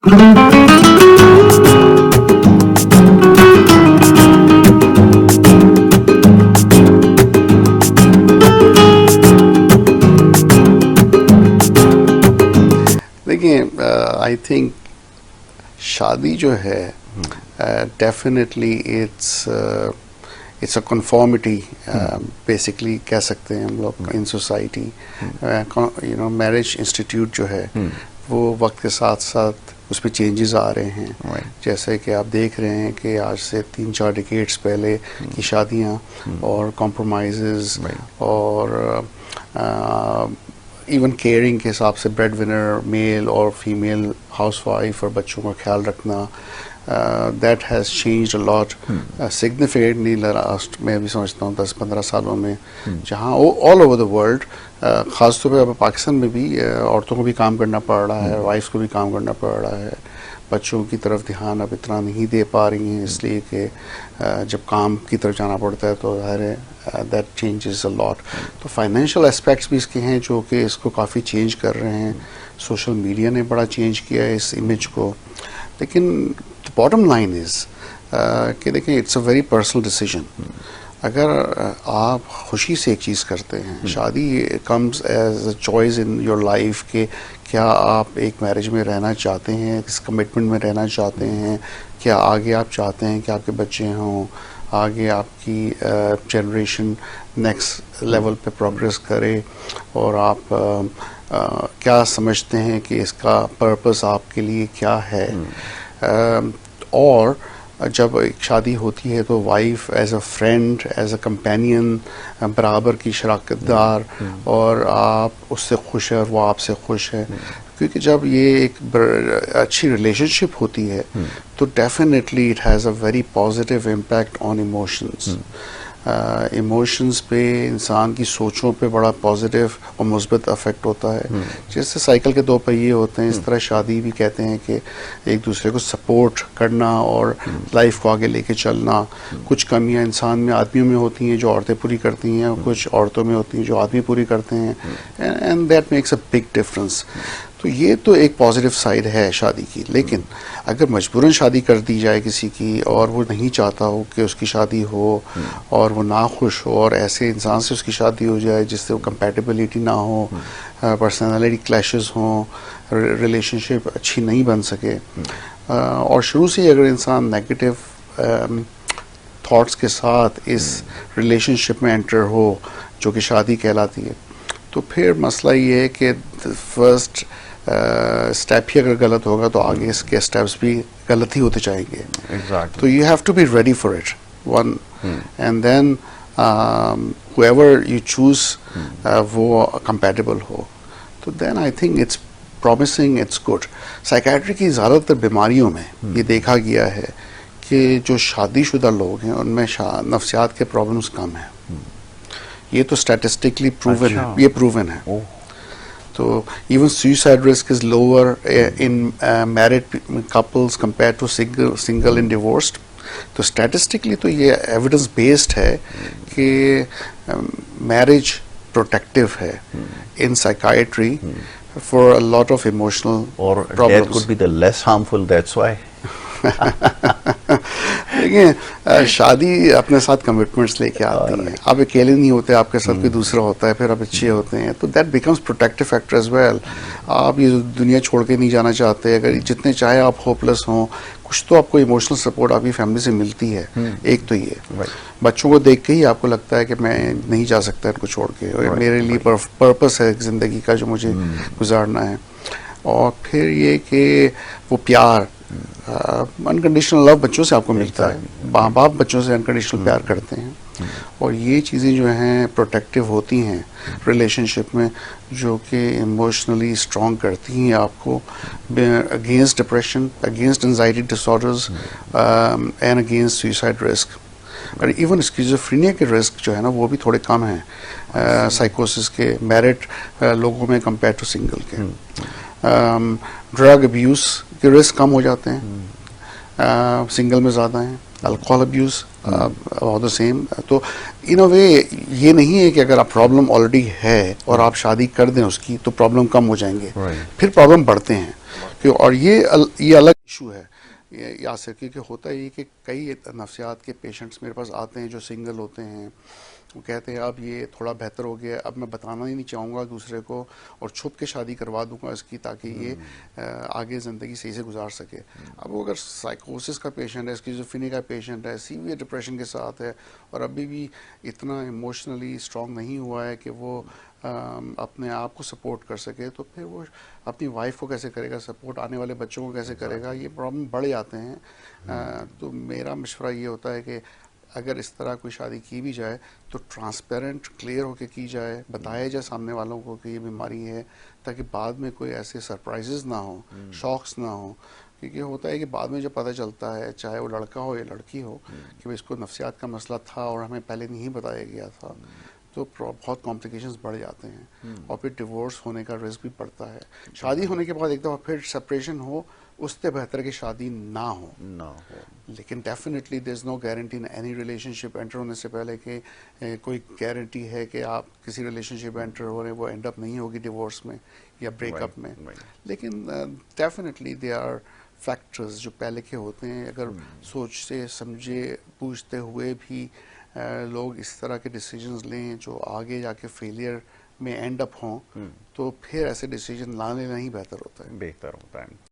देखिए, I think शादी जो है definitely it's a conformity basically कह सकते हैं हम लोग इन सोसाइटी। मैरिज इंस्टीट्यूट जो है वो वक्त के साथ साथ उसमें चेंजेस आ रहे हैं। जैसे कि आप देख रहे हैं कि आज से 3-4 डिकेड्स पहले की शादियां और कॉम्प्रोमाइज़ और इवन केयरिंग के हिसाब से ब्रेड विनर मेल और फीमेल हाउसवाइफ और बच्चों का ख्याल रखना, that has changed a lot significantly last, मैं भी समझता हूँ 10-15 सालों में, जहाँ ऑल ओवर द वर्ल्ड, ख़ासतौर पे अब पाकिस्तान में भी औरतों को भी काम करना पड़ रहा है, वाइफ्स को भी काम करना पड़ रहा है। बच्चों की तरफ ध्यान अब इतना नहीं दे पा रही हैं, इसलिए कि जब काम की तरफ जाना पड़ता है तो ज़ाहिर है दैट चेंजेस अ लॉट। तो फाइनेंशियल एस्पेक्ट्स भी इसके हैं जो कि इसको काफ़ी चेंज कर रहे हैं। सोशल मीडिया ने बड़ा चेंज किया है इस इमेज को। लेकिन द बॉटम लाइन इज़ कि देखिए, it's a very personal decision. अगर आप खुशी से एक चीज़ करते हैं, शादी comes as a choice in your life के क्या आप एक मैरिज में रहना चाहते हैं, किस कमिटमेंट में रहना चाहते हैं, क्या आगे आप चाहते हैं कि आपके बच्चे हों, आगे आपकी जनरेशन नेक्स्ट लेवल पे प्रोग्रेस करे, और आप क्या समझते हैं कि इसका पर्पस आपके लिए क्या है। और जब एक शादी होती है तो wife as a friend, as a companion, बराबर की शराकतदार, और आप उससे खुश है और वो आपसे खुश है। क्योंकि जब ये एक अच्छी रिलेशनशिप होती है तो definitely it has a very positive impact on emotions. Emotions पे, इंसान की सोचों पे बड़ा पॉजिटिव और मुस्बत अफेक्ट होता है। जैसे साइकिल के 2 पहिए होते हैं, इस तरह शादी भी कहते हैं कि एक दूसरे को सपोर्ट करना और लाइफ को आगे लेके चलना। कुछ कमियां इंसान में, आदमियों में होती हैं जो औरतें पूरी करती हैं, और कुछ औरतों में होती हैं जो आदमी पूरी करते हैं, and that makes a big difference. तो ये तो एक पॉजिटिव साइड है शादी की। लेकिन अगर मजबूरन शादी कर दी जाए किसी की, और वो नहीं चाहता हो कि उसकी शादी हो, और वो ना खुश हो, और ऐसे इंसान से उसकी शादी हो जाए जिससे वो कंपैटिबिलिटी ना हो, पर्सनालिटी क्लैशेस हों, रिलेशनशिप अच्छी नहीं बन सके, और शुरू से ही अगर इंसान नेगेटिव थॉट्स के साथ इस रिलेशनशिप में एंटर हो जो कि शादी कहलाती है, तो फिर मसला ये है कि फर्स्ट स्टेप ही अगर गलत होगा तो आगे इसके स्टेप्स भी गलत ही होते जाएंगे। तो you have to be ready for it one, and then whoever you choose वो compatible हो, तो then I think it's promising, it's good. Psychiatry की ज़्यादातर बीमारियों में ये देखा गया है कि जो शादीशुदा लोग हैं उनमें नफ्सियात के प्रॉब्लम्स कम हैं। ये तो स्टैटिस्टिकली प्रूवन है, ये प्रूवन है। तो even suicide risk is lower in married couples compare to single in divorced. तो स्टैटिस्टिकली तो ये एविडेंस बेस्ड है कि मैरिज प्रोटेक्टिव है in psychiatry for a lot of emotional problems. That could be the less harmful, that's why. देखिए, शादी अपने साथ कमिटमेंट्स लेके आती हैं। आप अकेले नहीं होते, आपके साथ कोई दूसरा होता है, फिर आप अच्छे होते हैं, तो that becomes protective factor as well. आप ये दुनिया छोड़ के नहीं जाना चाहते, अगर जितने चाहे आप होपलेस हों, कुछ तो आपको इमोशनल सपोर्ट आपकी फैमिली से मिलती है। एक तो ये बच्चों को देख के ही आपको लगता है कि मैं नहीं जा सकता इनको छोड़ के, और मेरे लिए पर्पस है जिंदगी का जो मुझे गुजारना है। और फिर ये कि वो प्यार, अनकंडीशनल लव बच्चों से आपको मिलता है, माँ बाप बच्चों से अनकंडीशनल प्यार करते हैं, और ये चीज़ें जो हैं प्रोटेक्टिव होती हैं रिलेशनशिप में, जो कि इमोशनली स्ट्रॉन्ग करती हैं आपको against depression, against anxiety disorders, and against suicide risk. और इवन स्किज़ोफ्रेनिया के रिस्क जो है ना वो भी थोड़े कम हैं साइकोसिस के मैरिड लोगों में कंपेयर टू सिंगल के। ड्रग अब्यूज़ के रिस्क कम हो जाते हैं, सिंगल में ज़्यादा हैं। Alcohol abuse all the same. तो इन अ वे ये नहीं है कि अगर आप प्रॉब्लम ऑलरेडी है और आप शादी कर दें उसकी तो प्रॉब्लम कम हो जाएंगे, फिर प्रॉब्लम बढ़ते हैं। और ये अलग इशू है यासिर, क्योंकि होता है ये कि कई नफ्सियात के पेशेंट्स मेरे पास आते हैं जो सिंगल होते हैं, वो कहते हैं अब ये थोड़ा बेहतर हो गया, अब मैं बताना ही नहीं चाहूँगा दूसरे को और छुप के शादी करवा दूंगा इसकी, ताकि ये आगे ज़िंदगी सही से गुजार सके। अब वो अगर साइकोसिस का पेशेंट है, स्किज़ोफ्रेनिया का पेशेंट है, सीवियर डिप्रेशन के साथ है और अभी भी इतना इमोशनली स्ट्रांग नहीं हुआ है कि वो अपने आप को सपोर्ट कर सके, तो फिर वो अपनी वाइफ को कैसे करेगा सपोर्ट, आने वाले बच्चों को कैसे करेगा, ये प्रॉब्लम बढ़ जाते हैं। तो मेरा मशवरा ये होता है कि अगर इस तरह कोई शादी की भी जाए तो ट्रांसपेरेंट क्लियर होके की जाए, बताया जाए सामने वालों को कि ये बीमारी है, ताकि बाद में कोई ऐसे सरप्राइजेस ना हो, शॉक्स ना हो। क्योंकि होता है कि बाद में जब पता चलता है, चाहे वो लड़का हो या लड़की हो, कि भाई इसको नफ्सियात का मसला था और हमें पहले नहीं बताया गया था, तो बहुत कॉम्प्लिकेशंस बढ़ जाते हैं और फिर डिवोर्स होने का रिस्क भी बढ़ता है। शादी होने के बाद एक दफ़ा फिर सेपरेशन हो, उससे बेहतर कि शादी ना हो। लेकिन definitely there is no guarantee in any relationship. Enter होने से पहले कि कोई गारंटी है कि आप किसी रिलेशनशिप एंटर हो रहे हैं वो एंड अप नहीं होगी डिवोर्स में या ब्रेकअप में। लेकिन डेफिनेटली दे आर फैक्टर्स जो पहले के होते हैं, अगर सोच से समझे पूछते हुए भी लोग इस तरह के डिसीजंस लें जो आगे जाके फेलियर में एंड अप हों, तो फिर ऐसे डिसीजन ना लेना ही बेहतर होता है।